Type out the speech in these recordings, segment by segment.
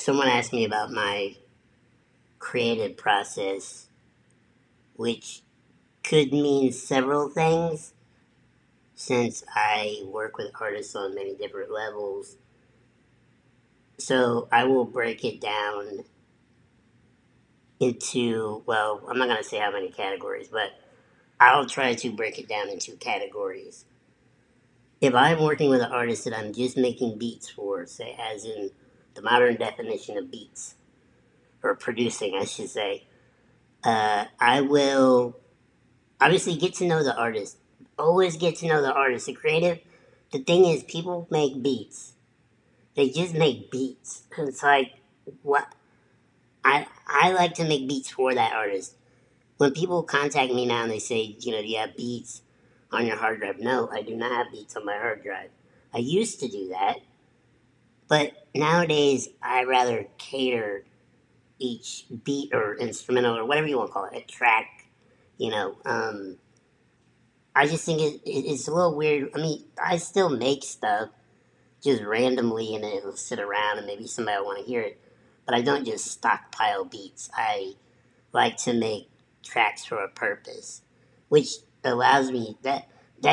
someone asked me about my creative process, which could mean several things since I work with artists on many different levels. So I will break it down into, well, I'm not going to say how many categories, but I'll try to break it down into categories. If I'm working with an artist that I'm just making beats for, say, as in the modern definition of beats, or producing, I should say, I will obviously get to know the artist. Always get to know the artist. The creative, the thing is, people make beats. They just make beats. It's like, what? I like to make beats for that artist. When people contact me now and they say, do you have beats on your hard drive? No, I do not have beats on my hard drive. I used to do that, but nowadays I rather cater each beat or instrumental or whatever you want to call it, a track. You know, I just think it's a little weird. I mean, I still make stuff just randomly and it'll sit around and maybe somebody will want to hear it, but I don't just stockpile beats. I like to make tracks for a purpose, which allows me that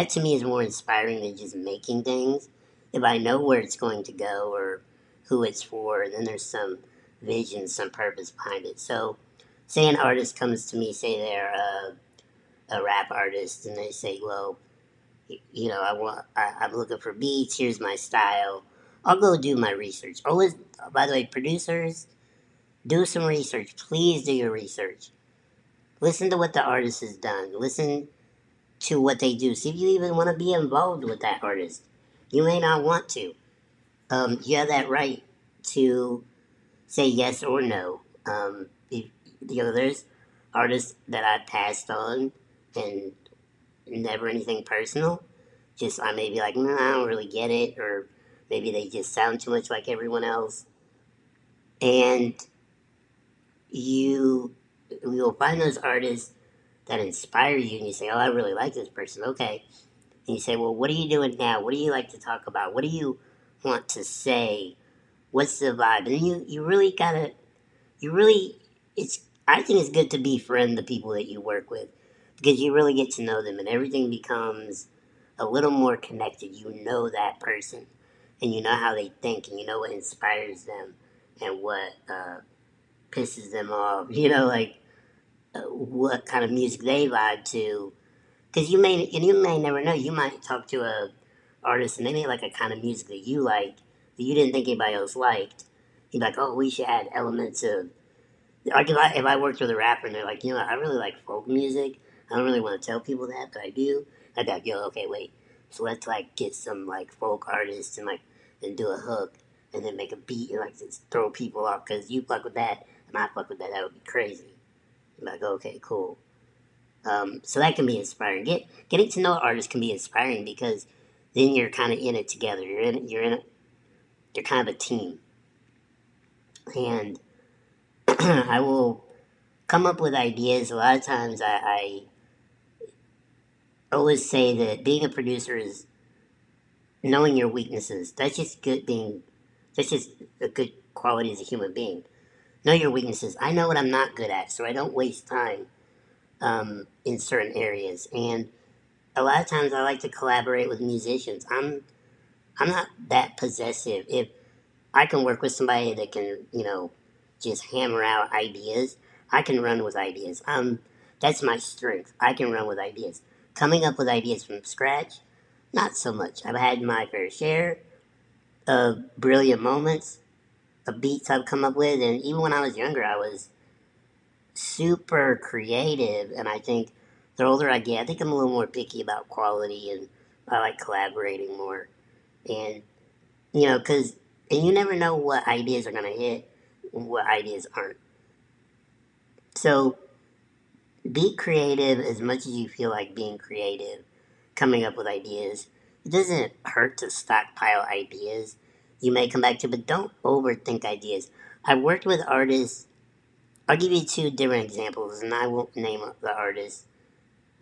to me is more inspiring than just making things. If I know where it's going to go or who it's for, then there's some vision, some purpose behind it. So, say an artist comes to me, say they're a rap artist, and they say, "Well, I'm looking for beats. Here's my style." I'll go do my research. Always, by the way, producers, do some research. Please do your research. Listen to what the artist has done. Listen to what they do. See if you even want to be involved with that artist. You may not want to. You have that right to say yes or no. There's artists that I passed on and never anything personal. Just I may be like, no, I don't really get it, or maybe they just sound too much like everyone else. And you will find those artists that inspire you, and you say, oh, I really like this person. Okay. And you say, well, what are you doing now? What do you like to talk about? What do you want to say? What's the vibe? And you really gotta, you really, it's, I think it's good to befriend the people that you work with because you really get to know them and everything becomes a little more connected. You know that person and you know how they think and you know what inspires them and what pisses them off. Like what kind of music they vibe to. Because you may never know. You might talk to a artist and they may like a kind of music that you like that you didn't think anybody else liked. You'd be like, oh, we should add elements of. Like if I worked with a rapper and they're like, I really like folk music. I don't really want to tell people that, but I do. I'd be like, yo, okay, wait. So let's like get some like folk artists and do a hook and then make a beat and like just throw people off because you fuck with that and I fuck with that. That would be crazy. I'm like, okay, cool. So that can be inspiring. Getting to know artists can be inspiring because then you're kind of in it together. You're kind of a team, and I will come up with ideas. A lot of times, I always say that being a producer is knowing your weaknesses. That's just good being. That's just a good quality as a human being. Know your weaknesses. I know what I'm not good at, so I don't waste time in certain areas. And a lot of times, I like to collaborate with musicians. I'm not that possessive. If I can work with somebody that can, just hammer out ideas, I can run with ideas. That's my strength. I can run with ideas. Coming up with ideas from scratch, not so much. I've had my fair share of brilliant moments, of beats I've come up with, and even when I was younger, I was super creative. And I think the older I get, I think I'm a little more picky about quality, and I like collaborating more. And because and you never know what ideas are gonna hit, and what ideas aren't. So be creative as much as you feel like being creative, coming up with ideas. It doesn't hurt to stockpile ideas. You may come back to, but don't overthink ideas. I've worked with artists. I'll give you two different examples, and I won't name the artist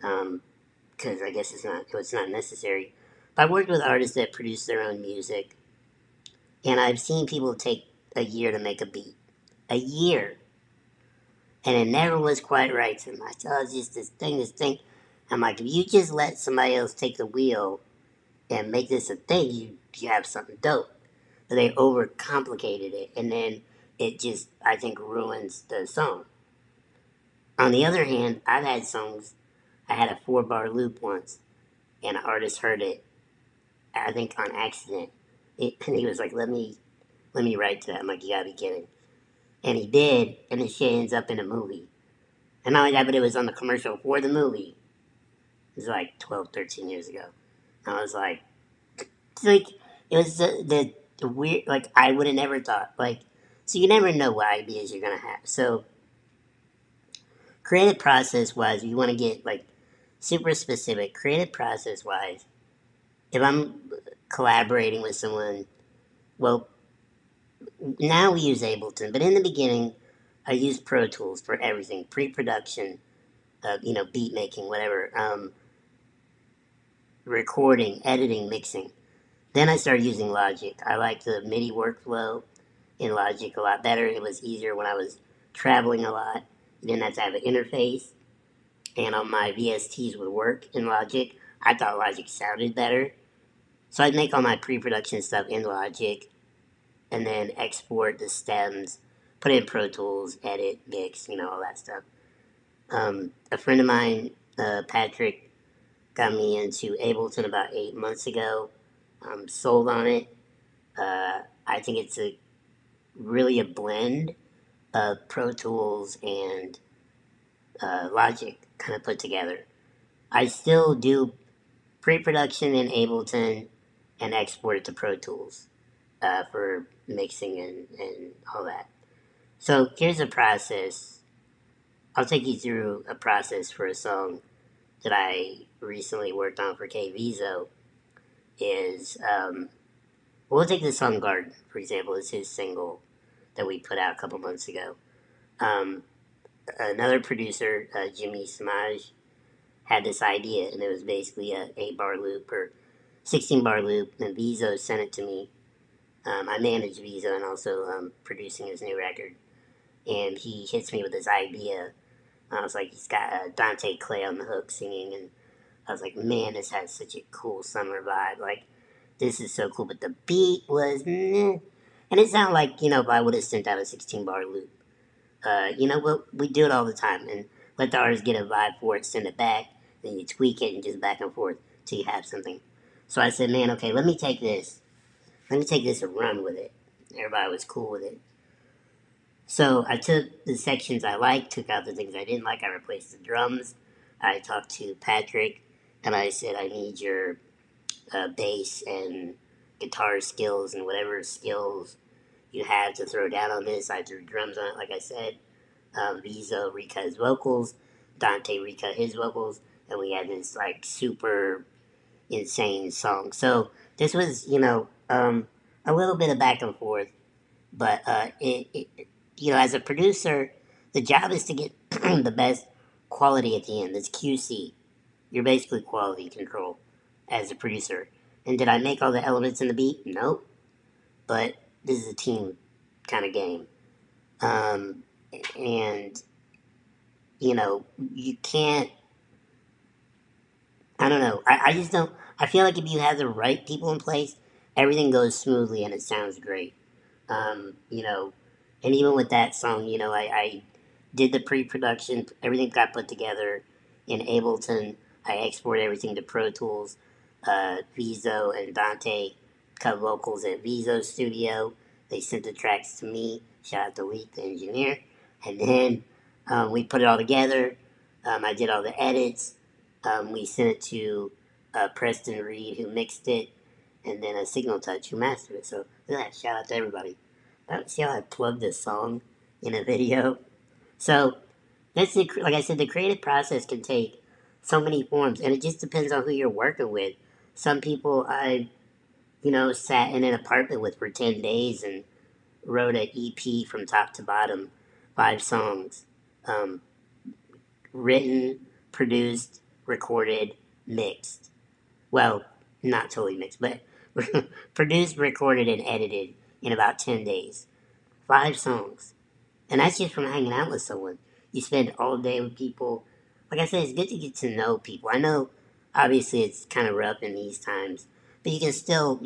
because I guess it's not necessary. But I've worked with artists that produce their own music, and I've seen people take a year to make a beat. A year. And it never was quite right to me. I thought it's just this thing. I'm like, if you just let somebody else take the wheel and make this a thing, you have something dope. But they overcomplicated it, and then it just, I think, ruins the song. On the other hand, I've had songs, I had a 4-bar loop once, and an artist heard it, I think on accident. And he was like, let me write to that. I'm like, you gotta be kidding. And he did, and the shit ends up in a movie. And not only that, but it was on the commercial for the movie. It was like 12, 13 years ago. And I was like, it was the weird, like, I would have never thought. Like, so you never know what ideas you're gonna have. So, creative process wise, you want to get, like, super specific. Creative process wise, if I'm collaborating with someone, well, now we use Ableton, but in the beginning, I used Pro Tools for everything, pre-production, beat making, whatever, recording, editing, mixing. Then I started using Logic. I liked the MIDI workflow in Logic a lot better. It was easier when I was traveling a lot. You didn't have to have an interface, and all my VSTs would work in Logic. I thought Logic sounded better. So I'd make all my pre-production stuff in Logic, and then export the stems, put it in Pro Tools, edit, mix, all that stuff. A friend of mine, Patrick, got me into Ableton about 8 months ago. I'm sold on it. I think it's really a blend of Pro Tools and Logic kind of put together. I still do pre-production in Ableton and export it to Pro Tools for mixing and all that. So here's a process. I'll take you through a process for a song that I recently worked on for K Vizo. We'll take the song Garden, for example. It's his single that we put out a couple months ago. Another producer, Jimmy Samaj, had this idea, and it was basically a 8-bar loop or 16-bar loop, and Vizo sent it to me. I manage Vizo and also producing his new record. And he hits me with this idea. I was like, he's got Dante Clay on the hook singing, and I was like, man, this has such a cool summer vibe. Like, this is so cool. But the beat was, meh. And it sounded like, if I would have sent out a 16-bar loop. We do it all the time, and let the artist get a vibe for it, send it back, then you tweak it and just back and forth till you have something. So I said, man, okay, let me take this and run with it. Everybody was cool with it. So I took the sections I liked, took out the things I didn't like. I replaced the drums. I talked to Patrick, and I said, I need your bass and guitar skills and whatever skills you have to throw down on this. I threw drums on it, like I said. Vizo recut his vocals. Dante recut his vocals. And we had this, like, super insane song. So this was, a little bit of back and forth. But as a producer, the job is to get the best quality at the end. It's QC. You're basically quality control as a producer. And did I make all the elements in the beat? Nope. But this is a team kind of game. And, you can't, I don't know. I just don't, I feel like if you have the right people in place, everything goes smoothly and it sounds great. And even with that song, I did the pre-production, everything got put together in Ableton. I export everything to Pro Tools. Vizo and Dante cut vocals at Vizo Studio. They sent the tracks to me. Shout out to Leek, the engineer. And then we put it all together. I did all the edits. We sent it to Preston Reed, who mixed it, and then a Signal Touch, who mastered it. So look at that. Shout out to everybody. See how I plugged this song in a video? So like I said, the creative process can take so many forms, and it just depends on who you're working with. Some people I, sat in an apartment with for 10 days and wrote an EP from top to bottom, 5 songs, written, produced, recorded, mixed. Well, not totally mixed, but produced, recorded, and edited in about 10 days. 5 songs. And that's just from hanging out with someone. You spend all day with people. Like I said, it's good to get to know people. I know, obviously, it's kind of rough in these times, but you can still,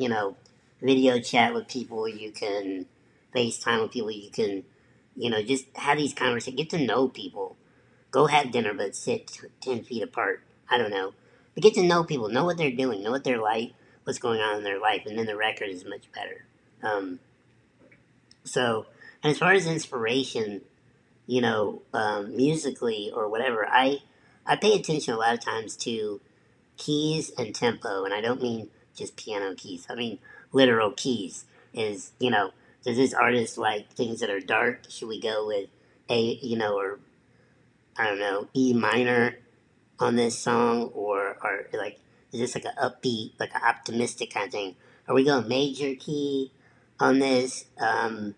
video chat with people. You can FaceTime with people. You can, just have these conversations. Get to know people. Go have dinner, but sit 10 feet apart. I don't know. But get to know people. Know what they're doing. Know what they're like. What's going on in their life. And then the record is much better. So, and as far as inspiration, musically or whatever, I pay attention a lot of times to keys and tempo, and I don't mean just piano keys. I mean literal keys. Is does this artist like things that are dark? Should we go with or I don't know, E minor on this song, or like is this like an upbeat, like an optimistic kind of thing? Are we going major key on this? And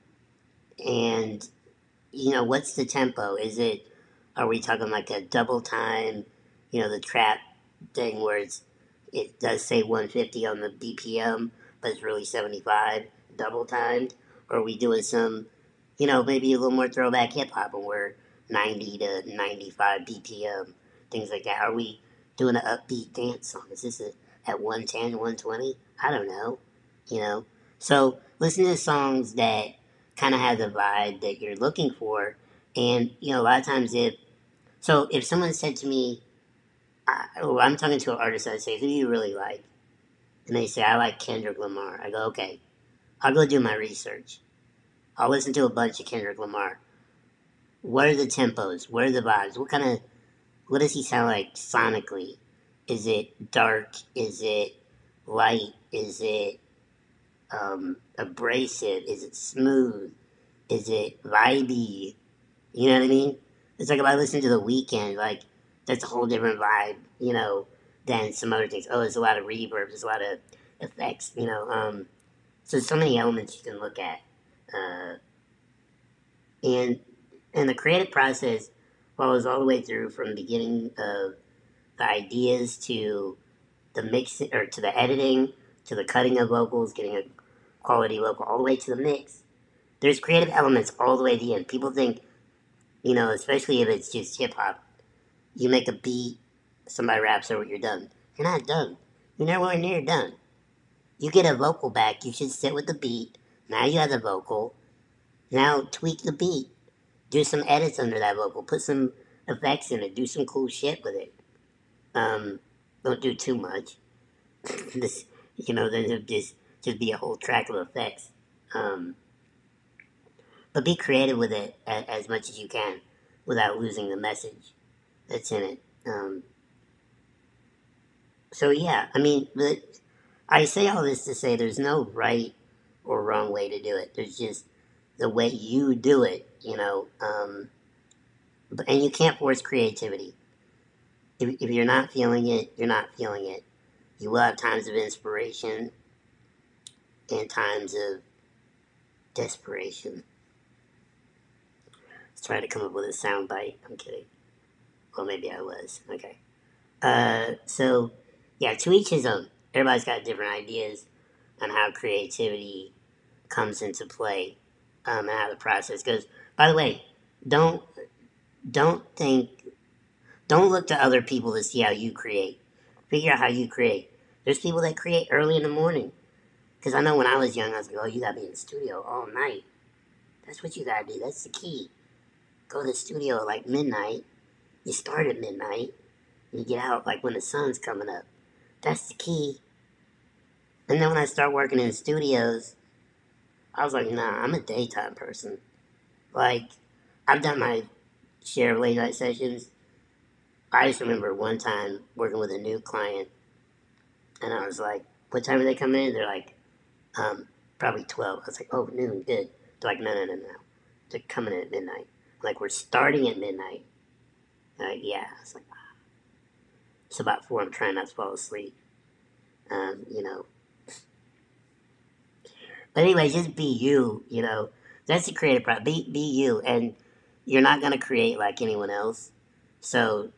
what's the tempo? Are we talking like a double time, the trap thing where it does say 150 on the BPM, but it's really 75 double timed? Or are we doing some, maybe a little more throwback hip hop and we're 90 to 95 BPM, things like that? Are we doing an upbeat dance song? Is this at 110, 120? I don't know, you know? So listen to songs that kind of have the vibe that you're looking for. And, a lot of times if someone said to me, I'm talking to an artist, I say, who do you really like? And they say, I like Kendrick Lamar. I go, okay, I'll go do my research. I'll listen to a bunch of Kendrick Lamar. What are the tempos? What are the vibes? What does he sound like sonically? Is it dark? Is it light? Is it abrasive? Is it smooth? Is it vibey? You know what I mean? It's like if I listen to The Weeknd, like that's a whole different vibe, than some other things. Oh, there's a lot of reverb, there's a lot of effects, so many elements you can look at, uh, and the creative process follows all the way through from the beginning of the ideas to the mixing or to the editing to the cutting of vocals, getting a quality vocal, all the way to the mix. There's creative elements all the way to the end. People think, especially if it's just hip hop, you make a beat, somebody raps over it, you're done. You're not done. You're nowhere near done. You get a vocal back, you should sit with the beat. Now you have the vocal. Now tweak the beat. Do some edits under that vocal. Put some effects in it. Do some cool shit with it. Um, don't do too much. this, then it'll just be a whole track of effects. Um, but be creative with it as much as you can without losing the message that's in it. So yeah, I mean, I say all this to say there's no right or wrong way to do it. There's just the way you do it, and you can't force creativity. If you're not feeling it, you're not feeling it. You will have times of inspiration and times of desperation. Let's try to come up with a sound bite. I'm kidding. Well, maybe I was. Okay. So, yeah, to each his own. Everybody's got different ideas on how creativity comes into play, and how the process goes. By the way, don't don't think don't look to other people to see how you create. Figure out how you create. There's people that create early in the morning. Because I know when I was young, I was like, oh, you gotta be in the studio all night. That's what you gotta do. That's the key. Go to the studio at like midnight. You start at midnight. And you get out like when the sun's coming up. That's the key. And then when I start working in studios, I was like, nah, I'm a daytime person. Like, I've done my share of late night sessions. I just remember one time working with a new client, and I was like, what time are they coming in? They're like, probably 12. I was like, oh, noon, good. They're like, no, no, no, no. They're coming in at midnight. I'm like, we're starting at midnight. They're like, yeah. I was like, ah. It's about 4. I'm trying not to fall asleep. Um, you know. But anyway, just be you. That's the creative process. Be you. And you're not going to create like anyone else. So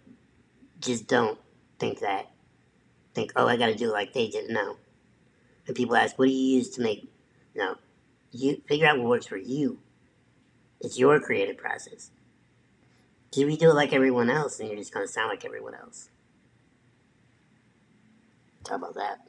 just don't think that. Think, oh, I got to do it like they did. No. And people ask, what do you use to make. No. You figure out what works for you. It's your creative process. If you do it like everyone else, then you're just gonna sound like everyone else. Talk about that.